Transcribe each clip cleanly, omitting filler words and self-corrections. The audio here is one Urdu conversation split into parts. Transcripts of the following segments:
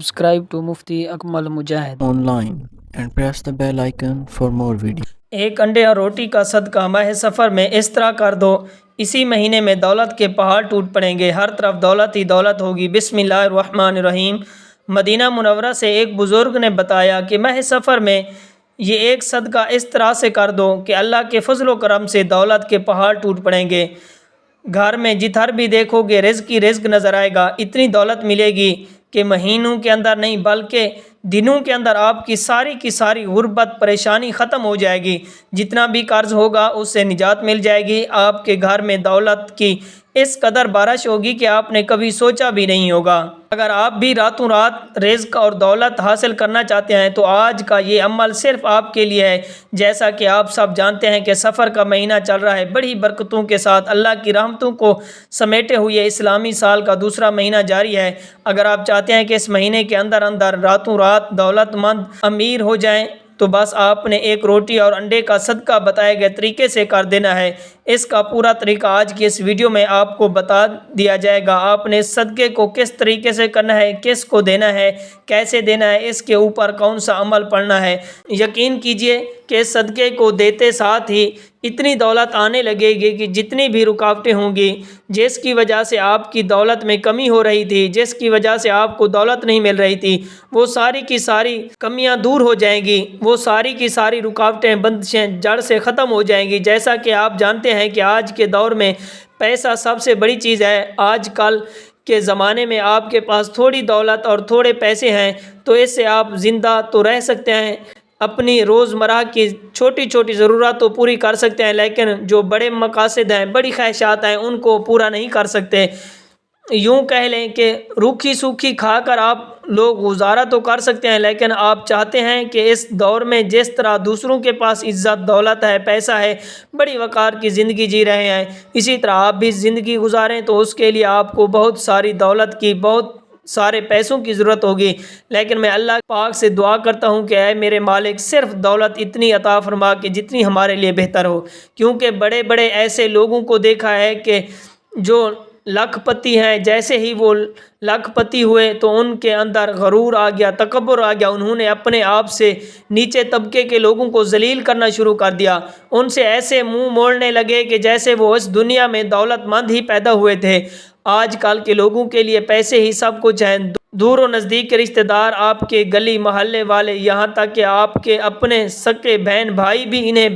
Subscribe to Mufti Akmal Mujahid online and press the bell icon for more videos. ایک انڈے اور روٹی کا صدقہ ماہ سفر میں اس طرح کر دو، اسی مہینے میں دولت کے پہاڑ ٹوٹ پڑیں گے، ہر طرف دولت ہی دولت ہوگی۔ بسم اللہ الرحمن الرحیم۔ مدینہ منورہ سے ایک بزرگ نے بتایا کہ ماہ سفر میں یہ ایک صدقہ اس طرح سے کر دو کہ اللہ کے فضل و کرم سے دولت کے پہاڑ ٹوٹ پڑیں گے۔ گھر میں جدھر بھی دیکھو گے رزق ہی رزق نظر آئے گا، اتنی دولت ملے گی کہ مہینوں کے اندر نہیں بلکہ دنوں کے اندر آپ کی ساری غربت پریشانی ختم ہو جائے گی۔ جتنا بھی قرض ہوگا اس سے نجات مل جائے گی۔ آپ کے گھر میں دولت کی اس قدر بارش ہوگی کہ آپ نے کبھی سوچا بھی نہیں ہوگا۔ اگر آپ بھی راتوں رات رزق اور دولت حاصل کرنا چاہتے ہیں تو آج کا یہ عمل صرف آپ کے لیے ہے۔ جیسا کہ آپ سب جانتے ہیں کہ سفر کا مہینہ چل رہا ہے، بڑی برکتوں کے ساتھ اللہ کی رحمتوں کو سمیٹے ہوئے اسلامی سال کا دوسرا مہینہ جاری ہے۔ اگر آپ چاہتے ہیں کہ اس مہینے کے اندر راتوں رات دولت مند امیر ہو جائیں تو بس آپ نے ایک روٹی اور انڈے کا صدقہ بتائے گئے طریقے سے کر دینا ہے۔ اس کا پورا طریقہ آج کی اس ویڈیو میں آپ کو بتا دیا جائے گا۔ آپ نے اس صدقے کو کس طریقے سے کرنا ہے، کس کو دینا ہے، کیسے دینا ہے، اس کے اوپر کون سا عمل پڑھنا ہے۔ یقین کیجئے کہ اس صدقے کو دیتے ساتھ ہی اتنی دولت آنے لگے گی کہ جتنی بھی رکاوٹیں ہوں گی، جس کی وجہ سے آپ کی دولت میں کمی ہو رہی تھی، جس کی وجہ سے آپ کو دولت نہیں مل رہی تھی، وہ ساری کی ساری کمیاں دور ہو جائیں گی، وہ ساری کی ساری رکاوٹیں بندشیں جڑ سے ختم ہو جائیں گی۔ جیسا کہ آپ جانتے ہیں کہ آج کے دور میں پیسہ سب سے بڑی چیز ہے۔ آج کل کے زمانے میں آپ کے پاس تھوڑی دولت اور تھوڑے پیسے ہیں تو اس سے آپ زندہ تو رہ سکتے ہیں، اپنی روزمرہ کی چھوٹی چھوٹی ضرورت تو پوری کر سکتے ہیں، لیکن جو بڑے مقاصد ہیں، بڑی خواہشات ہیں، ان کو پورا نہیں کر سکتے۔ یوں کہہ لیں کہ روکھی سوکھی کھا کر آپ لوگ گزارا تو کر سکتے ہیں، لیکن آپ چاہتے ہیں کہ اس دور میں جس طرح دوسروں کے پاس عزت دولت ہے، پیسہ ہے، بڑی وقار کی زندگی جی رہے ہیں، اسی طرح آپ بھی زندگی گزاریں تو اس کے لیے آپ کو بہت ساری دولت کی، بہت سارے پیسوں کی ضرورت ہوگی۔ لیکن میں اللہ پاک سے دعا کرتا ہوں کہ اے میرے مالک صرف دولت اتنی عطا فرما کہ جتنی ہمارے لیے بہتر ہو، کیونکہ بڑے بڑے ایسے لوگوں کو دیکھا ہے کہ جو لاکھ پتی ہیں، جیسے ہی وہ لاکھ پتی ہوئے تو ان کے اندر غرور آ گیا، تکبر آ گیا، انہوں نے اپنے آپ سے نیچے طبقے کے لوگوں کو ذلیل کرنا شروع کر دیا، ان سے ایسے منہ موڑنے لگے کہ جیسے وہ اس دنیا میں دولت مند ہی پیدا ہوئے تھے۔ آج کل کے لوگوں کے لیے پیسے ہی سب کچھ ہیں۔ دور و نزدیک کے رشتہ دار، آپ کے گلی محلے والے، یہاں تک کہ آپ کے اپنے سگے بہن بھائی بھی انہیں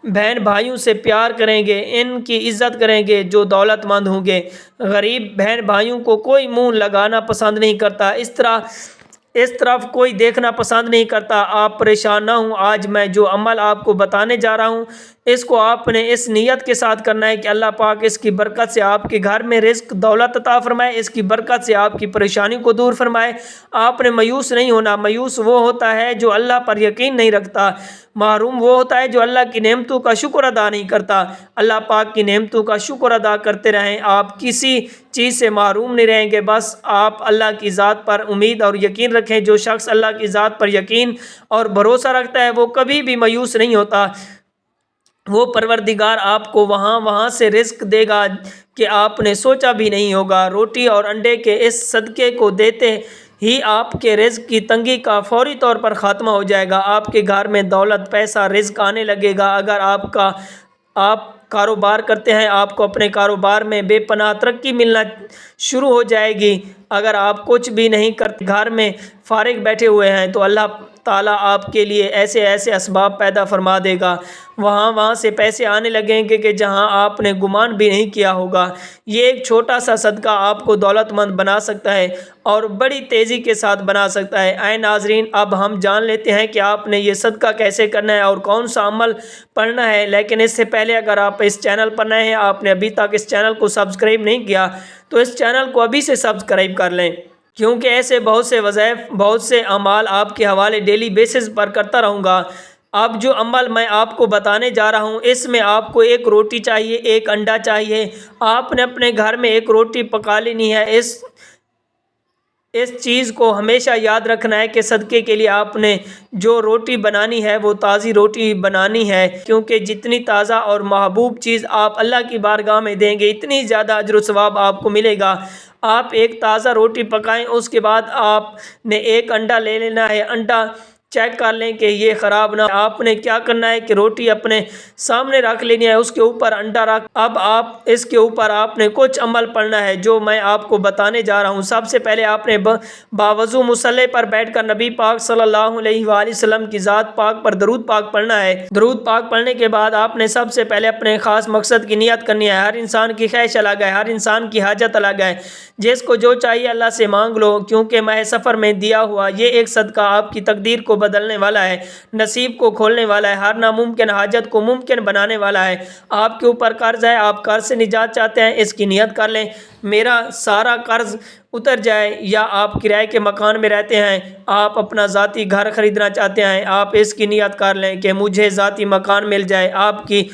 بہن بھائیوں سے پیار کریں گے، ان کی عزت کریں گے جو دولت مند ہوں گے۔ غریب بہن بھائیوں کو کوئی منہ لگانا پسند نہیں کرتا، اس طرف کوئی دیکھنا پسند نہیں کرتا۔ آپ پریشان نہ ہوں، آج میں جو عمل آپ کو بتانے جا رہا ہوں اس کو آپ نے اس نیت کے ساتھ کرنا ہے کہ اللہ پاک اس کی برکت سے آپ کے گھر میں رزق دولت عطا فرمائے، اس کی برکت سے آپ کی پریشانیوں کو دور فرمائے۔ آپ نے مایوس نہیں ہونا۔ مایوس وہ ہوتا ہے جو اللہ پر یقین نہیں رکھتا، محروم وہ ہوتا ہے جو اللہ کی نعمتوں کا شکر ادا نہیں کرتا۔ اللہ پاک کی نعمتوں کا شکر ادا کرتے رہیں، آپ کسی چیز سے محروم نہیں رہیں گے۔ بس آپ اللہ کی ذات پر امید اور یقین رکھیں۔ جو شخص اللہ کی ذات پر یقین اور بھروسہ رکھتا ہے وہ کبھی بھی مایوس نہیں ہوتا۔ وہ پروردگار آپ کو وہاں سے رزق دے گا کہ آپ نے سوچا بھی نہیں ہوگا۔ روٹی اور انڈے کے اس صدقے کو دیتے ہی آپ کے رزق کی تنگی کا فوری طور پر خاتمہ ہو جائے گا۔ آپ کے گھر میں دولت، پیسہ، رزق آنے لگے گا۔ اگر آپ کاروبار کرتے ہیں، آپ کو اپنے کاروبار میں بے پناہ ترقی ملنا شروع ہو جائے گی۔ اگر آپ کچھ بھی نہیں کرتے، گھر میں فارغ بیٹھے ہوئے ہیں تو اللہ تعالیٰ آپ کے لیے ایسے اسباب پیدا فرما دے گا، وہاں سے پیسے آنے لگیں گے کہ جہاں آپ نے گمان بھی نہیں کیا ہوگا۔ یہ ایک چھوٹا سا صدقہ آپ کو دولت مند بنا سکتا ہے اور بڑی تیزی کے ساتھ بنا سکتا ہے۔ اے ناظرین، اب ہم جان لیتے ہیں کہ آپ نے یہ صدقہ کیسے کرنا ہے اور کون سا عمل پڑھنا ہے۔ لیکن اس سے پہلے اگر آپ اس چینل پر نئے ہیں، آپ نے ابھی تک اس چینل کو سبسکرائب نہیں کیا تو اس چینل کو ابھی سے سبسکرائب کر لیں، کیونکہ ایسے بہت سے وظائف، بہت سے اعمال آپ کے حوالے ڈیلی بیسس پر کرتا رہوں گا۔ اب جو عمل میں آپ کو بتانے جا رہا ہوں اس میں آپ کو ایک روٹی چاہیے، ایک انڈا چاہیے۔ آپ نے اپنے گھر میں ایک روٹی پکا لینی ہے۔ اس چیز کو ہمیشہ یاد رکھنا ہے کہ صدقے کے لیے آپ نے جو روٹی بنانی ہے وہ تازی روٹی بنانی ہے، کیونکہ جتنی تازہ اور محبوب چیز آپ اللہ کی بارگاہ میں دیں گے اتنی زیادہ اجر و ثواب آپ کو ملے گا۔ آپ ایک تازہ روٹی پکائیں، اس کے بعد آپ نے ایک انڈا لے لینا ہے، انڈا چیک کر لیں کہ یہ خراب نہ. آپ نے کیا کرنا ہے کہ روٹی اپنے سامنے رکھ لینی ہے، اس کے اوپر انڈا رکھ. اب آپ اس کے اوپر آپ نے کچھ عمل پڑھنا ہے جو میں آپ کو بتانے جا رہا ہوں. سب سے پہلے آپ نے باوضو مصلی پر بیٹھ کر نبی پاک صلی اللہ علیہ وآلہ وسلم کی ذات پاک پر درود پاک پڑھنا ہے. درود پاک پڑھنے کے بعد آپ نے سب سے پہلے اپنے خاص مقصد کی نیت کرنی ہے. ہر انسان کی خواہش الگ ہے، ہر انسان کی حاجت الگ ہے. جس کو جو چاہیے اللہ سے مانگ لو، کیونکہ ماہ سفر میں دیا ہوا یہ ایک صدقہ آپ کی تقدیر کو بدلنے والا ہے، نصیب کو کھولنے والا ہے، ہر ناممکن حاجت کو ممکن بنانے والا ہے. آپ کے اوپر قرض ہے، آپ قرض سے نجات چاہتے ہیں، اس کی نیت کر لیں میرا سارا قرض اتر جائے. یا آپ کرائے کے مکان میں رہتے ہیں، آپ اپنا ذاتی گھر خریدنا چاہتے ہیں، آپ اس کی نیت کر لیں کہ مجھے ذاتی مکان مل جائے. آپ کی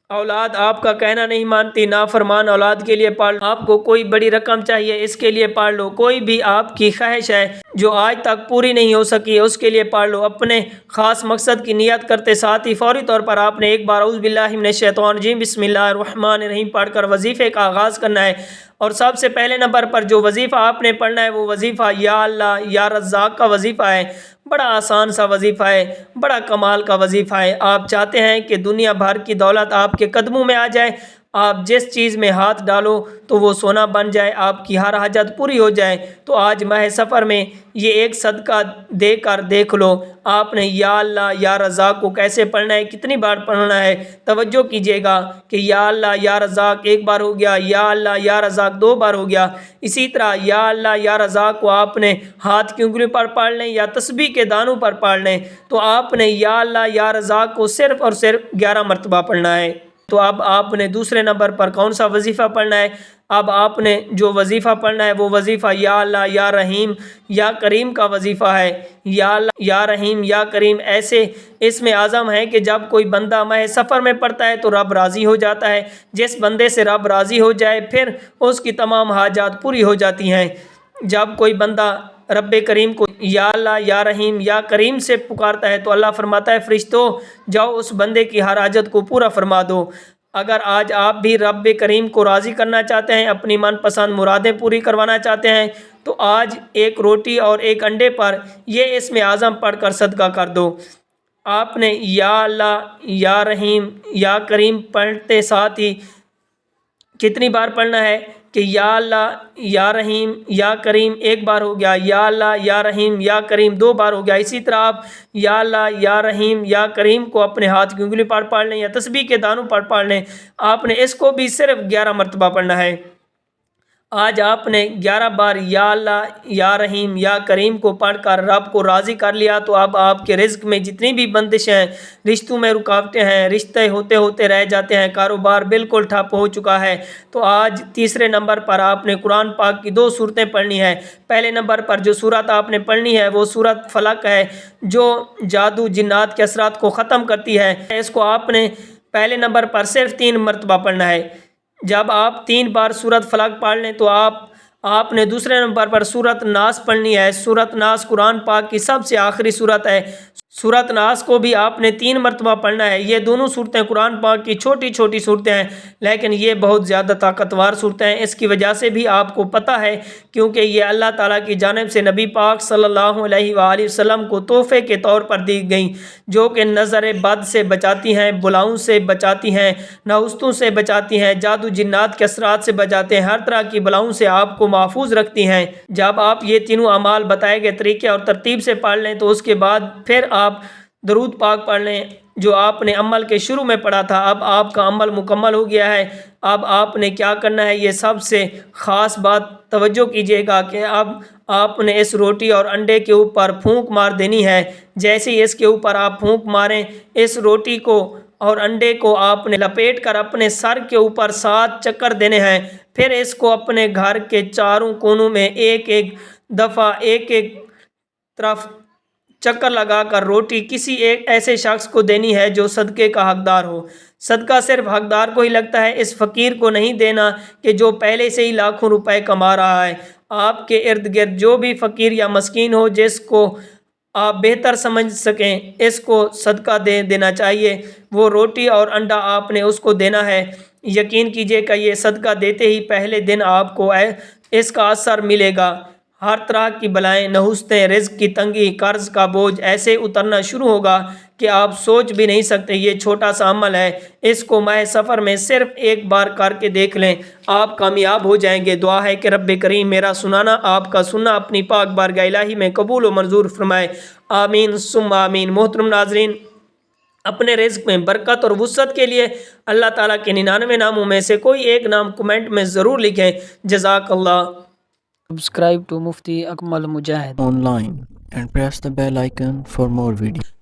اولاد آپ کا کہنا نہیں مانتی، نافرمان اولاد کے لیے پڑھ لو. آپ کو کوئی بڑی رقم چاہیے، اس کے لیے پڑھ لو. کوئی بھی آپ کی خواہش ہے جو آج تک پوری نہیں ہو سکی، اس کے لیے پڑھ لو. اپنے خاص مقصد کی نیت کرتے ساتھ ہی فوری طور پر آپ نے ایک بار اعوذ باللہ من الشیطان الرجیم بسم اللہ الرحمن الرحیم پڑھ کر وظیفے کا آغاز کرنا ہے. اور سب سے پہلے نمبر پر جو وظیفہ آپ نے پڑھنا ہے وہ وظیفہ یا اللہ یا رزاق کا وظیفہ ہے. بڑا آسان سا وظیفہ ہے، بڑا کمال کا وظیفہ ہے. آپ چاہتے ہیں کہ دنیا بھر کی دولت آپ کے قدموں میں آ جائے، آپ جس چیز میں ہاتھ ڈالو تو وہ سونا بن جائے، آپ کی ہر حاجت پوری ہو جائے. تو آج ماہ سفر میں یہ ایک صدقہ دے کر دیکھ لو. آپ نے یا اللہ یا رزاق کو کیسے پڑھنا ہے، کتنی بار پڑھنا ہے، توجہ کیجیے گا کہ یا اللہ یا رزاق ایک بار ہو گیا، یا اللہ یا رزاق دو بار ہو گیا. اسی طرح یا اللہ یا رزاق کو آپ نے ہاتھ کی انگلیوں پر پڑھ لیں یا تسبیح کے دانوں پر پڑھ لیں. تو آپ نے یا اللہ یا رزاق کو صرف اور صرف 11 مرتبہ پڑھنا ہے. تو اب آپ نے دوسرے نمبر پر کون سا وظیفہ پڑھنا ہے؟ اب آپ نے جو وظیفہ پڑھنا ہے وہ وظیفہ یا اللہ یا رحیم یا کریم کا وظیفہ ہے. یا اللہ یا رحیم یا کریم ایسے اسم اعظم ہے کہ جب کوئی بندہ ماہ سفر میں پڑھتا ہے تو رب راضی ہو جاتا ہے. جس بندے سے رب راضی ہو جائے پھر اس کی تمام حاجات پوری ہو جاتی ہیں. جب کوئی بندہ رب کریم کو یا اللہ یا رحیم یا کریم سے پکارتا ہے تو اللہ فرماتا ہے فرشتوں جاؤ اس بندے کی ہر حاجت کو پورا فرما دو. اگر آج آپ بھی رب کریم کو راضی کرنا چاہتے ہیں، اپنی من پسند مرادیں پوری کروانا چاہتے ہیں، تو آج ایک روٹی اور ایک انڈے پر یہ اسم اعظم پڑھ کر صدقہ کر دو. آپ نے یا اللہ یا رحیم یا کریم پڑھتے ساتھ ہی کتنی بار پڑھنا ہے کہ یا اللہ یا رحیم یا کریم ایک بار ہو گیا، یا اللہ یا رحیم یا کریم دو بار ہو گیا. اسی طرح آپ یا اللہ یا رحیم یا کریم کو اپنے ہاتھ کی انگلی پر پڑھ لیں یا تسبیح کے دانوں پر پڑھ لیں. آپ نے اس کو بھی صرف 11 مرتبہ پڑھنا ہے. آج آپ نے 11 بار یا اللہ یا رحیم یا کریم کو پڑھ کر رب کو راضی کر لیا. تو اب آپ کے رزق میں جتنی بھی بندشیں ہیں، رشتوں میں رکاوٹیں ہیں، رشتے ہوتے ہوتے رہ جاتے ہیں، کاروبار بالکل ٹھپ ہو چکا ہے، تو آج تیسرے نمبر پر آپ نے قرآن پاک کی 2 سورتیں پڑھنی ہیں. پہلے نمبر پر جو سورت آپ نے پڑھنی ہے وہ سورت فلق ہے جو جادو جنات کے اثرات کو ختم کرتی ہے. اس کو آپ نے پہلے نمبر پر صرف 3 مرتبہ پڑھنا ہے. جب آپ 3 بار سورت فلق پڑھ لیں تو آپ نے دوسرے نمبر پر سورت ناس پڑھنی ہے. سورت ناس قرآن پاک کی سب سے آخری سورت ہے. سورت ناس کو بھی آپ نے 3 مرتبہ پڑھنا ہے. یہ دونوں صورتیں قرآن پاک کی چھوٹی چھوٹی صورتیں ہیں، لیکن یہ بہت زیادہ طاقتور صورتیں ہیں. اس کی وجہ سے بھی آپ کو پتہ ہے کیونکہ یہ اللہ تعالیٰ کی جانب سے نبی پاک صلی اللہ علیہ وآلہ وسلم کو تحفے کے طور پر دی گئیں، جو کہ نظر بد سے بچاتی ہیں، بلاؤں سے بچاتی ہیں، نحوستوں سے بچاتی ہیں، جادو جنات کے اثرات سے بچاتے ہیں، ہر طرح کی بلاؤں سے آپ کو محفوظ رکھتی ہیں. جب آپ یہ تینوں اعمال بتائے گئے طریقے اور ترتیب سے پڑھ لیں تو اس کے بعد پھر آپ درود پاک پڑھ لیں جو آپ نے عمل کے شروع میں پڑھا تھا. اب آپ کا عمل مکمل ہو گیا ہے. اب آپ نے کیا کرنا ہے، یہ سب سے خاص بات توجہ کیجیے گا کہ اب آپ نے اس روٹی اور انڈے کے اوپر پھونک مار دینی ہے. جیسے ہی اس کے اوپر آپ پھونک ماریں، اس روٹی کو اور انڈے کو آپ نے لپیٹ کر اپنے سر کے اوپر 7 چکر دینے ہیں. پھر اس کو اپنے گھر کے چاروں کونوں میں ایک ایک دفعہ ایک طرف چکر لگا کر روٹی کسی ایک ایسے شخص کو دینی ہے جو صدقے کا حقدار ہو. صدقہ صرف حقدار کو ہی لگتا ہے، اس فقیر کو نہیں دینا کہ جو پہلے سے ہی لاکھوں روپے کما رہا ہے. آپ کے ارد گرد جو بھی فقیر یا مسکین ہو جس کو آپ بہتر سمجھ سکیں، اس کو صدقہ دینا چاہیے. وہ روٹی اور انڈا آپ نے اس کو دینا ہے. یقین کیجئے کہ یہ صدقہ دیتے ہی پہلے دن آپ کو اس کا اثر ملے گا۔ ہر طرح کی بلائیں، نحوستیں، رزق کی تنگی، قرض کا بوجھ ایسے اترنا شروع ہوگا کہ آپ سوچ بھی نہیں سکتے۔ یہ چھوٹا سا عمل ہے، اس کو ماہ سفر میں صرف ایک بار کر کے دیکھ لیں، آپ کامیاب ہو جائیں گے۔ دعا ہے کہ رب کریم میرا سنانا، آپ کا سننا اپنی پاک بارگاہ الہی میں قبول و منظور فرمائے، آمین ثم آمین۔ محترم ناظرین، اپنے رزق میں برکت اور وسعت کے لیے اللہ تعالیٰ کے 99 ناموں میں سے کوئی ایک نام کمنٹ میں ضرور لکھیں۔ جزاک اللہ۔ Subscribe to Mufti Akmal Mujahid online and press the bell icon for more videos.